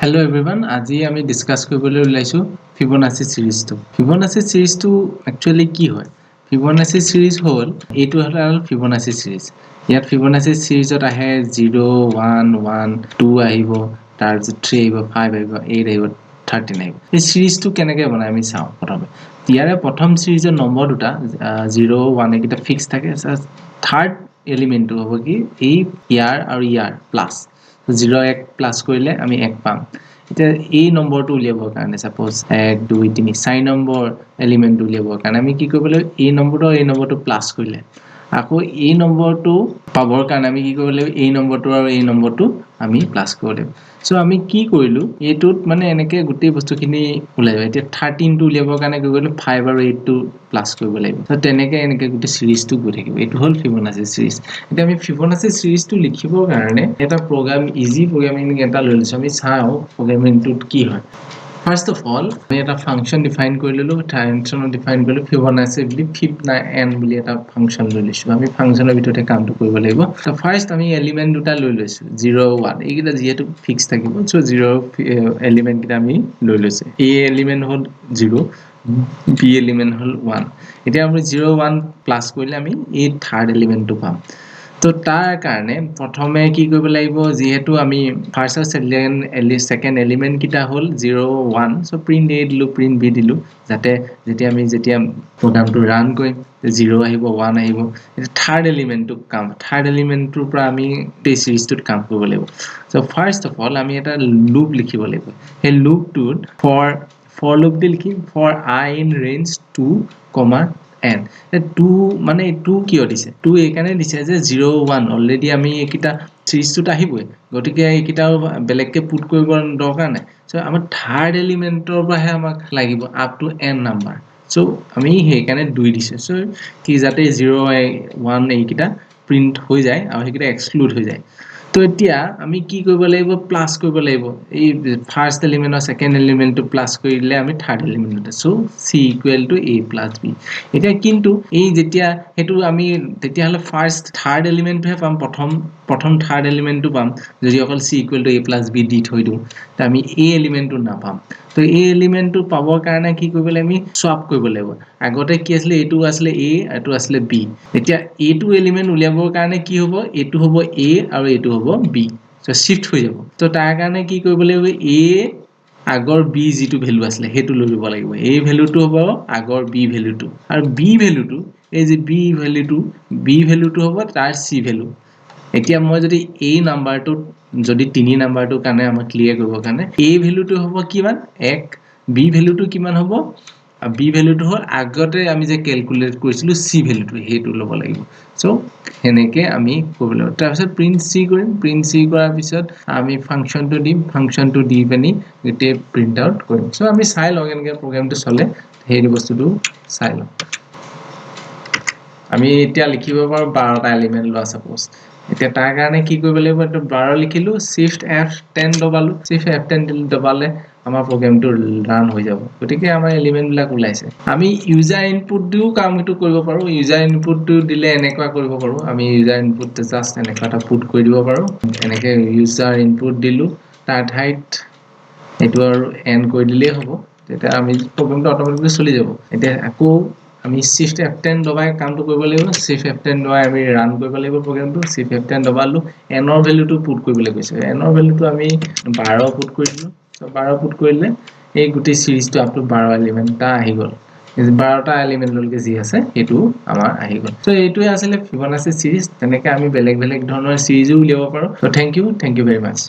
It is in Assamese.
Hello everyone, আজি আমি ডিসকাস কৰিবলৈ ওলাইছো Fibonacci series টো Fibonacci series টো actually কি হয় Fibonacci series হল এইটো হল Fibonacci series ইয়াত Fibonacci series ত আহে 0 1 1 2 আহিব তাৰ 3 আহিব 5 আহিব 8 আহিব 13 আহিব এই series টো কেনেকৈ বনাই আমি চাও প্ৰথমে ইয়াৰে প্ৰথম সিৰিজৰ নম্বৰ দুটা 0 1 এটা ফিক্স থাকে থাৰ্ড এলিমেন্ট টো হ'ব কি এই ইয়াৰ আৰু ইয়াৰ প্লাস 0 1 প্লাস কৰিলে আমি 1 পাম এটা এই নম্বৰটো উলিয়াবৰ কাৰণে সাপোজ 1 2 3 4 নম্বৰ এলিমেন্ট উলিয়াবৰ কাৰণে আমি কি কৰিব লাগিব এই নম্বৰটো প্লাস কৰিলে আকৌ এই নম্বৰটো পাবৰ কাৰণে আমি কি কৰিব লাগিব এই নম্বৰটো আৰু এই নম্বৰটো আমি প্লাস কৰিব লাগিব সো আমি কি কৰিলো এটোত মানে এনেকে গুটি বস্তুখিনি উলাই যায় এতিয়া 13 টো উলিয়াবৰ কাৰণে কি কৰিলো 5 আৰু 8 টো প্লাস কৰিব লাগিব তো তেনেকে এনেকে গুটি সিৰিজটো গৈ থাকিব এটো হল Fibonacci series এতিয়া আমি Fibonacci series টো লিখিবৰ কাৰণে এটা program easy programming এটা লৈ লৈছো আমি চাও programming টোত কি হয় First of all, we have a function defined function defined Fibonacci fib na n বুলি এটা function লৈ লৈছো আমি ফাংশনৰ ভিতৰতে কামটো কৰিব লাগিব তো ফাৰ্স্ট আমি এলিমেন্ট দুটা লৈ লৈছো 0 1 এইটা যেহেতু ফিক্স থাকিব সো 0 এলিমেন্ট কিটা আমি লৈ লৈছো a এলিমেন্ট হল 0 b এলিমেন্ট হল 1 এতিয়া আমি 0 1 প্লাস কৰিলে আমি এই থাৰ্ড এলিমেন্টটো পাম তো তাৰ কাৰণে প্ৰথমে কি কৰিব লাগিব যেহেতু আমি ফাৰ্স্ট আৰু সেকেন্ড এলিমেন্ট কিটা হল 0 1 so print a Dilu print b দিলু যাতে যেতিয়া প্ৰগ্ৰামটো ৰান কৰিম 0 আহিব 1 আহিব এটা থাৰ্ড এলিমেন্টটোৰ পৰা আমি এই সিৰিজটোত কাম কৰিব লাগিব সো ফাৰ্স্ট অফ অল আমি এটা লুপ লিখিব লাগিব এই লুপটোত for loop দি লিখিম for I in range 2, n 2 মানে 2 কিয় দিছে 2 এই কাৰণে দিছে যে 0 1 অলৰেডি আমি একিটা সিৰিজটোত আহিবই গটিকে একিটাও বেলেগকে পুট কৰিব দৰকাৰ নাই সো আমাৰ থাৰ্ড এলিমেন্টৰ পৰাহে আমাক লাগিব up to n number so আমি সেই কাৰণে 2 দিছে সো কি যাতে 0 1 এইকিটা প্ৰিন্ট হৈ যায় আৰু সেইকিটা এক্সক্লুড হৈ যায় তো এতিয়া আমি কি কৰিব লাগিব প্লাস কৰিব লাগিব এই ফাৰ্স্ট এলিমেন্ট আৰু সেকেন্ড এলিমেন্টটো প্লাস কৰিলে আমি third element so c = a + b এতিয়া কিন্তু এই যেতিয়া হেতু আমি তেতিয়া হলে ফাৰ্স্ট থাৰ্ড এলিমেন্টটোহে পাম প্ৰথম থাৰ্ড এলিমেন্টটো পাম যদি অকল c = a + b দি থৈ দিও তা আমি a এলিমেন্টটো নাপাম তো এই এলিমেন্টটো পাবৰ কাৰণে কি কৰিব লাগিব আমি সোৱাপ কৰিব লাগিব আগতে কি আছিল এটো আছিল a এটো আছিল b এতিয়া এটো এলিমেন্ট উলিয়াবৰ কাৰণে কি হ'ব এটো হ'ব a আৰু এটো হ'ব b সো শিফট হৈ যাব তো তাৰ কাৰণে কি কৰিব লাগিব a আগৰ b যিটো ভ্যালু আছিল হেতু লৈ লব লাগিব a ভ্যালুটো হ'ব আগৰ b ভ্যালুটো আৰু b ভ্যালুটো এই যে b ভ্যালুটো হ'ব তাৰ c ভ্যালু এতিয়া মই যদি এই নাম্বাৰটো যদি 3 নাম্বাৰটো কাৰণে আমাক ক্লিয়াৰ কৰিব কাৰণে a ভ্যালুটো হ'ব কিমান 1 b ভ্যালুটো কিমান হ'ব b ভ্যালুটো হল আগতে আমি যে ক্যালকুলেট কৰিছিলো c ভ্যালুটো হেতু ল'ব লাগিব সো হেনেকে আমি কৰিব লাগিব তাৰপিছত প্ৰিন্ট c কৰিম প্ৰিন্ট c কৰাৰ পিছত আমি ফাংশনটো দিম ফাংশনটো দি পেনি গটে প্ৰিন্ট আউট কৰিম সো আমি চাই লওঁ এনেকে প্ৰগ্ৰামটো চলে হেৰি বস্তুটো চাই লওঁ আমি এতিয়া লিখিব পাৰো 12টা এলিমেন্ট লোৱা সাপোজ এতিয়া তাৰ কাৰণে কি কৰিব লাগিব এটো 12 লিখিলো shift f10 দবালো shift f10 দবালে আমাৰ প্ৰগ্ৰামটো ৰান হৈ যাব গতিকে আমাৰ এলিমেন্ট বিলাক ওলাইছে আমি ইউজাৰ ইনপুট দিও কামটো কৰিব পাৰো ইউজাৰ ইনপুটটো দিলে এনেকুৱা কৰিব পাৰো আমি ইউজাৰ ইনপুটটো জাস্ট এনেকাটা পুট কৰি দিব পাৰো এনেকে ইউজাৰ ইনপুট দিলু তাৰ ঠাইত এটো আৰু n কৰি দিলেই হ'ব তেতিয়া আমি প্ৰগ্ৰামটো অটোমেটিকলি চলি যাব এতিয়া আকৌ আমি shift f10 দবাই কামটো কৰিব লাগিব shift f10 দবাই আমি ৰান কৰিব লাগিব প্ৰগ্ৰামটো shift f10 দবালো n ৰ ভ্যালুটো পুট কৰিবলৈ কৈছে n ৰ ভ্যালুটো আমি 12 পুট কৰি দিলো সো 12 পুট কৰিলে এই গুটি সিৰিজটো আপ টু 12 এলিমেন্ট টা আহি গল 12টা এলিমেন্ট ললকে যি আছে এটো আমাৰ আহি গল সো এইটোই আছিল Fibonacci series তেনেকে আমি বেলেগ ধৰণৰ সিৰিজও উলিয়াব পাৰো so thank you very mass